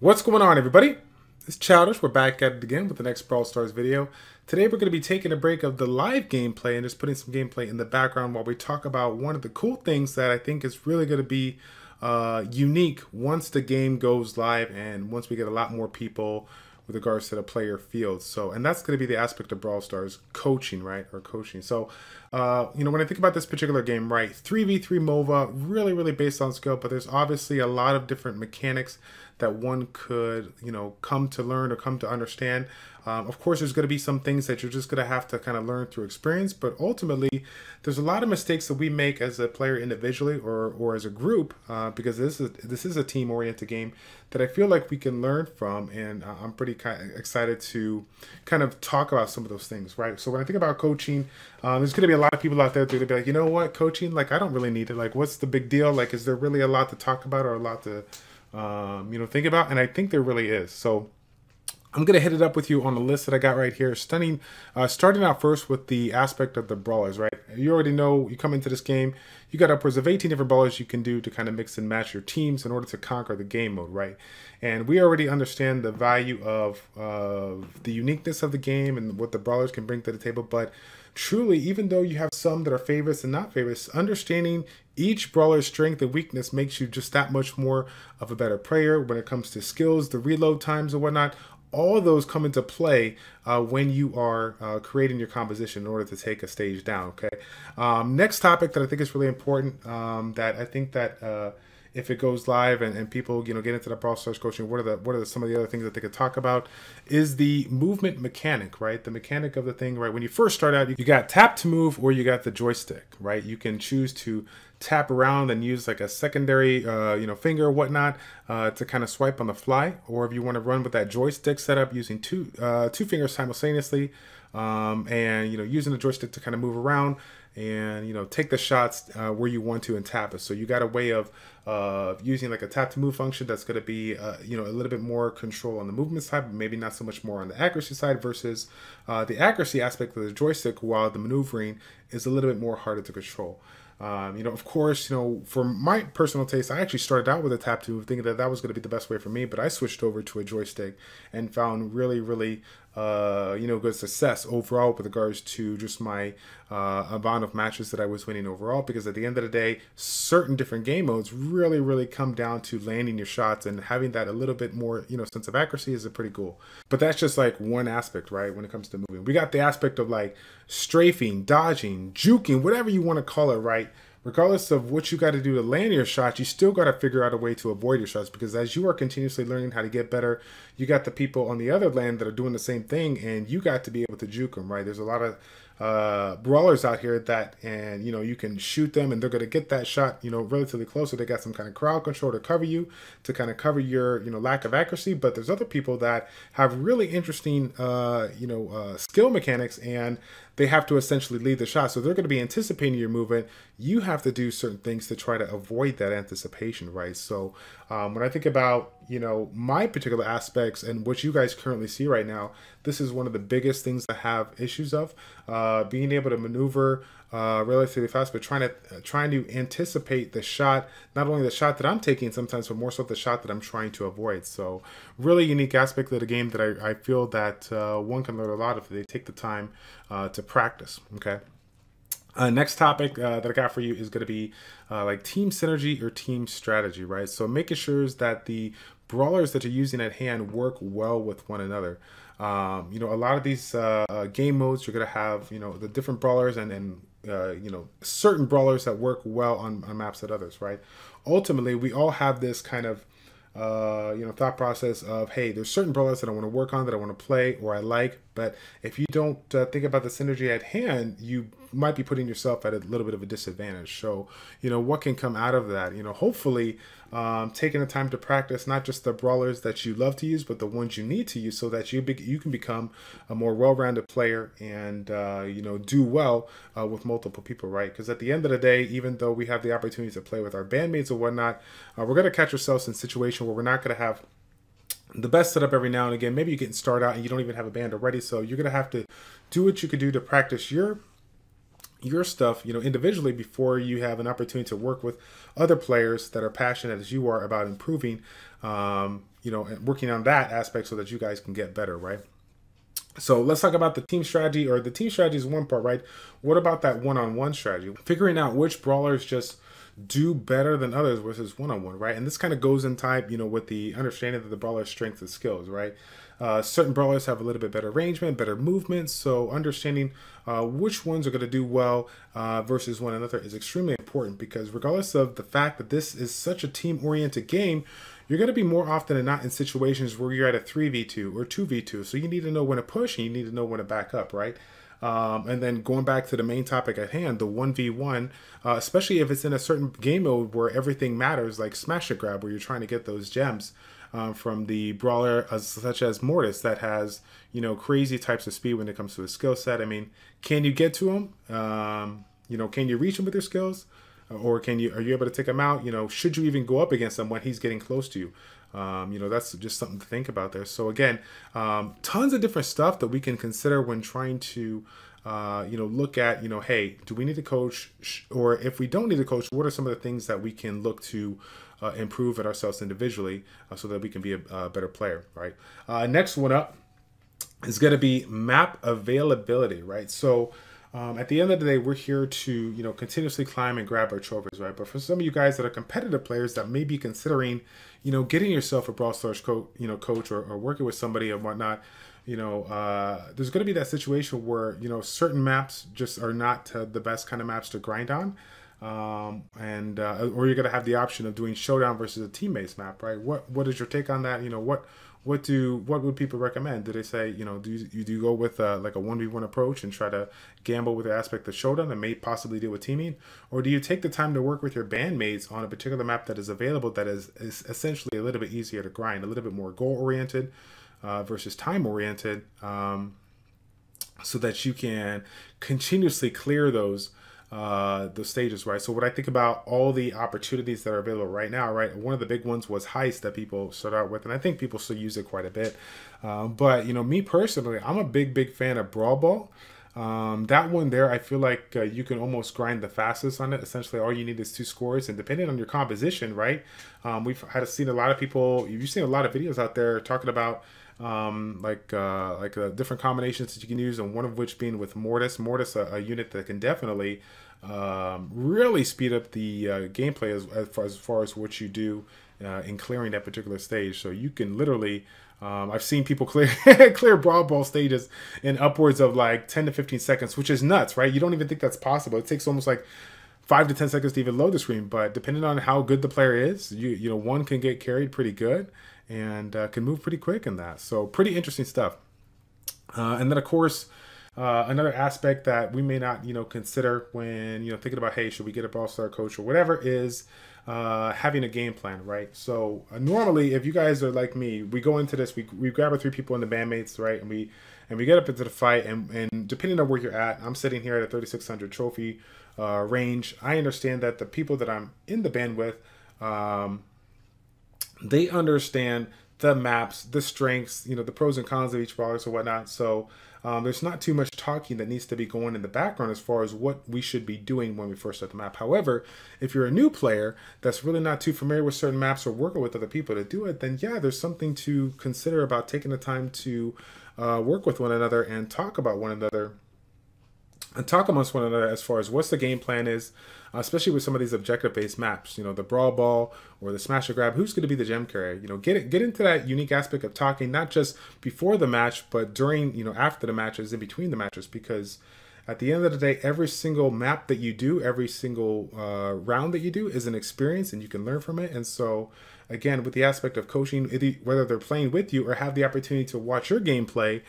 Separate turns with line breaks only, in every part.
What's going on, everybody? It's Childish. We're back at it again with the next Brawl Stars video. Today we're going to be taking a break of the live gameplay and just putting some gameplay in the background while we talk about one of the cool things that I think is really going to be unique once the game goes live and once we get a lot more people with regards to the player field. So, and that's going to be the aspect of Brawl Stars, coaching, right? Or coaching. So, when I think about this particular game, right, 3v3 MOBA, really based on skill, but there's obviously a lot of different mechanics that one could, come to learn or come to understand. Of course, there's going to be some things that you're just going to have to kind of learn through experience, but ultimately, there's a lot of mistakes that we make as a player individually or as a group, because this is a team-oriented game that I feel like we can learn from, and I'm pretty excited to kind of talk about some of those things, right? So when I think about coaching, there's going to be a lot of people out there that will be like, you know what, coaching, like, I don't really need it. Like, what's the big deal? Like, is there really a lot to talk about or a lot to think about? And I think there really is. So I'm going to hit it up with you on the list that I got right here. Starting out first with the aspect of the brawlers, right? You already know, you come into this game, you got upwards of 18 different brawlers you can do to kind of mix and match your teams in order to conquer the game mode, right? And we already understand the value of the uniqueness of the game and what the brawlers can bring to the table, but truly, even though you have some that are favorites and not favorites, understanding each brawler's strength and weakness makes you just that much more of a better player when it comes to skills, the reload times and whatnot. All of those come into play when you are creating your composition in order to take a stage down, okay? Next topic that I think is really important, that I think that if it goes live and people get into the Brawl Stars coaching, what are some of the other things that they could talk about is the movement mechanic, right? The mechanic of the thing, right? When you first start out, you got tap to move or you got the joystick, right? You can choose to tap around and use like a secondary finger or whatnot to kind of swipe on the fly, or if you want to run with that joystick setup using two fingers simultaneously, and using the joystick to kind of move around and take the shots where you want to and tap it. So you got a way of using like a tap to move function that's going to be a little bit more control on the movement side, but maybe not so much more on the accuracy side, versus the accuracy aspect of the joystick, while the maneuvering is a little bit more harder to control. Of course, for my personal taste, I actually started out with a tap to move, thinking that was going to be the best way for me, but I switched over to a joystick and found really good success overall with regards to just my amount of matches that I was winning overall, because at the end of the day, certain different game modes really come down to landing your shots, and having that a little bit more, sense of accuracy is pretty cool. But that's just like one aspect, right? When it comes to moving, we got the aspect of like strafing, dodging, juking, whatever you want to call it, right? Regardless of what you got to do to land your shots, you still got to figure out a way to avoid your shots, because as you are continuously learning how to get better, you got the people on the other land that are doing the same thing, and you got to be able to juke them, right? There's a lot of brawlers out here that, and you can shoot them and they're going to get that shot relatively close, so they got some kind of crowd control to cover you, to kind of cover your lack of accuracy. But there's other people that have really interesting skill mechanics, and they have to essentially lead the shot, so they're going to be anticipating your movement. You have to do certain things to try to avoid that anticipation, right? So when I think about my particular aspects and what you guys currently see right now, this is one of the biggest things I have issues of, being able to maneuver relatively fast, but trying to anticipate the shot, not only the shot that I'm taking sometimes, but more so the shot that I'm trying to avoid. So really unique aspect of the game that I feel that one can learn a lot if they take the time to practice. Okay. Next topic that I got for you is going to be like team synergy or team strategy, right? So making sure that the brawlers that you're using at hand work well with one another. A lot of these game modes, you're going to have, the different brawlers and certain brawlers that work well on maps than others, right? Ultimately, we all have this kind of thought process of, hey, there's certain brawlers that I want to work on, that I want to play or I like, but if you don't think about the synergy at hand, you might be putting yourself at a little bit of a disadvantage. So, what can come out of that? Hopefully taking the time to practice not just the brawlers that you love to use, but the ones you need to use, so that you can become a more well-rounded player and do well with multiple people, right? Because at the end of the day, even though we have the opportunity to play with our bandmates or whatnot, we're going to catch ourselves in a situation where we're not going to have the best setup every now and again. Maybe you get started out and you don't even have a band already, so you're going to have to do what you can do to practice your stuff, individually, before you have an opportunity to work with other players that are passionate as you are about improving, working on that aspect so that you guys can get better, right? So let's talk about the team strategy, or the team strategy is one part, right? What about that one-on-one strategy? Figuring out which brawlers just do better than others versus one-on-one, right? And this kind of goes in type, with the understanding of the brawler's strengths and skills, right? Certain brawlers have a little bit better arrangement, better movement, so understanding which ones are going to do well versus one another is extremely important, because regardless of the fact that this is such a team-oriented game, you're going to be more often than not in situations where you're at a 3v2 or 2v2. So you need to know when to push and you need to know when to back up, right? And then going back to the main topic at hand, the 1v1, especially if it's in a certain game mode where everything matters, like Smash and Grab, where you're trying to get those gems from the brawler such as Mortis that has, crazy types of speed when it comes to his skill set. I mean, can you get to him? Can you reach him with your skills? Or are you able to take him out? Should you even go up against him when he's getting close to you? That's just something to think about there. So again, tons of different stuff that we can consider when trying to, look at, hey, do we need to coach? Or if we don't need to coach, what are some of the things that we can look to improve at ourselves individually so that we can be a better player, right? Next one up is going to be map availability, right? So at the end of the day, we're here to, continuously climb and grab our trophies, right? But for some of you guys that are competitive players that may be considering, getting yourself a Brawl Stars coach or working with somebody and whatnot, there's going to be that situation where, certain maps just are not the best kind of maps to grind on. Or you're going to have the option of doing showdown versus a teammates map, right? What is your take on that? What would people recommend? Do they say, do you go with like a 1v1 approach and try to gamble with the aspect of showdown and may possibly deal with teaming? Or do you take the time to work with your bandmates on a particular map that is available that is essentially a little bit easier to grind, a little bit more goal-oriented versus time-oriented, so that you can continuously clear those stages, right? So what I think about all the opportunities that are available right now, right? One of the big ones was Heist that people start out with, and I think people still use it quite a bit. But me personally, I'm a big fan of Brawl Ball. That one there, I feel like you can almost grind the fastest on it. Essentially, all you need is 2 scores, and depending on your composition, right? We've seen a lot of people. You've seen a lot of videos out there talking about different combinations that you can use, and one of which being with Mortis. Mortis, a unit that can definitely really speed up the gameplay as far as what you do in clearing that particular stage. So you can literally, I've seen people clear clear Brawl Ball stages in upwards of like 10 to 15 seconds, which is nuts, right? You don't even think that's possible. It takes almost like 5 to 10 seconds to even load the screen, but depending on how good the player is, one can get carried pretty good and can move pretty quick in that. So pretty interesting stuff. And then of course, another aspect that we may not, consider when, thinking about, hey, should we get a Brawl Star coach or whatever, is having a game plan, right? So normally, if you guys are like me, we go into this, we grab our 3 people in the bandmates, right? And we get up into the fight, and depending on where you're at, I'm sitting here at a 3600 trophy range. I understand that the people that I'm in the band with, they understand the maps, the strengths, the pros and cons of each brawler or whatnot. So there's not too much talking that needs to be going in the background as far as what we should be doing when we first start the map. However, if you're a new player that's really not too familiar with certain maps or working with other people to do it, then yeah, there's something to consider about taking the time to work with one another and talk about one another. And talk amongst one another as far as what's the game plan is, especially with some of these objective-based maps. The Brawl Ball or the Smash or Grab. Who's going to be the gem carrier? Get into that unique aspect of talking, not just before the match, but during, after the matches, in between the matches. Because at the end of the day, every single map that you do, every single round that you do, is an experience, and you can learn from it. And so, again, with the aspect of coaching, whether they're playing with you or have the opportunity to watch your gameplay,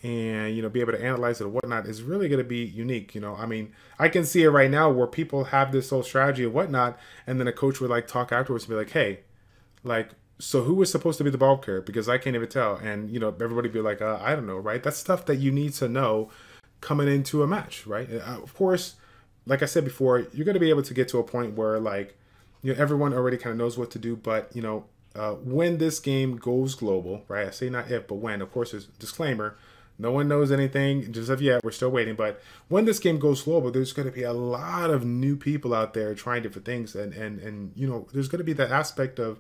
and be able to analyze it or whatnot, is really going to be unique. I mean, I can see it right now where people have this whole strategy and whatnot, and then a coach would like talk afterwards and be like, hey, like, so who was supposed to be the ball carrier? Because I can't even tell. And everybody be like, I don't know, right? That's stuff that you need to know coming into a match, right? Of course, like I said before, you're going to be able to get to a point where, like, everyone already kind of knows what to do. But when this game goes global, right? I say not if, but when. Of course, there's a disclaimer. No one knows anything just of yet. We're still waiting. But when this game goes global, there's going to be a lot of new people out there trying different things. And there's going to be that aspect of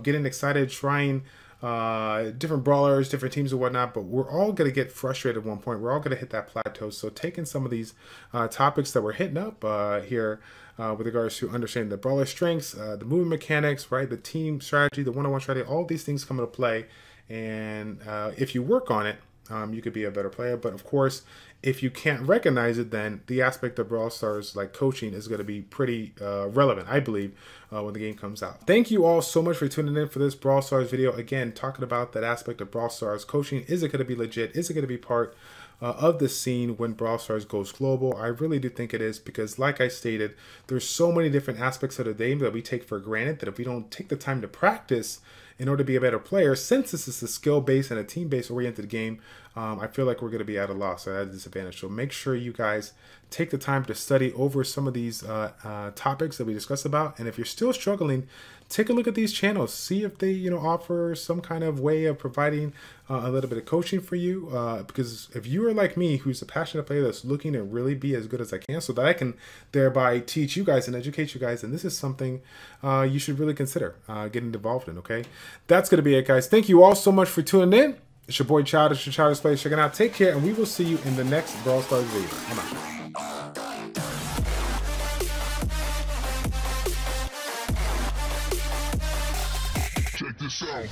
getting excited, trying different brawlers, different teams and whatnot, but we're all going to get frustrated at one point. We're all going to hit that plateau. So taking some of these topics that we're hitting up here with regards to understanding the brawler strengths, the movement mechanics, right, the team strategy, the one-on-one strategy, all these things come into play. And if you work on it, you could be a better player. But of course, if you can't recognize it, then the aspect of Brawl Stars like coaching is going to be pretty relevant, I believe, when the game comes out. Thank you all so much for tuning in for this Brawl Stars video. Again, talking about that aspect of Brawl Stars coaching. Is it going to be legit? Is it going to be part of the scene when Brawl Stars goes global? I really do think it is, because like I stated, there's so many different aspects of the game that we take for granted that if we don't take the time to practice in order to be a better player, since this is a skill-based and a team-based oriented game, I feel like we're going to be at a loss or at a disadvantage. So make sure you guys take the time to study over some of these topics that we discussed about. And if you're still struggling, take a look at these channels. See if they, offer some kind of way of providing a little bit of coaching for you. Because if you are like me, who's a passionate player that's looking to really be as good as I can so that I can thereby teach you guys and educate you guys, and this is something you should really consider getting involved in, okay? That's going to be it, guys. Thank you all so much for tuning in. It's your boy Childish from ChildishPlays. Checking out. Take care, and we will see you in the next Brawl Stars video. I'm out. Check this out.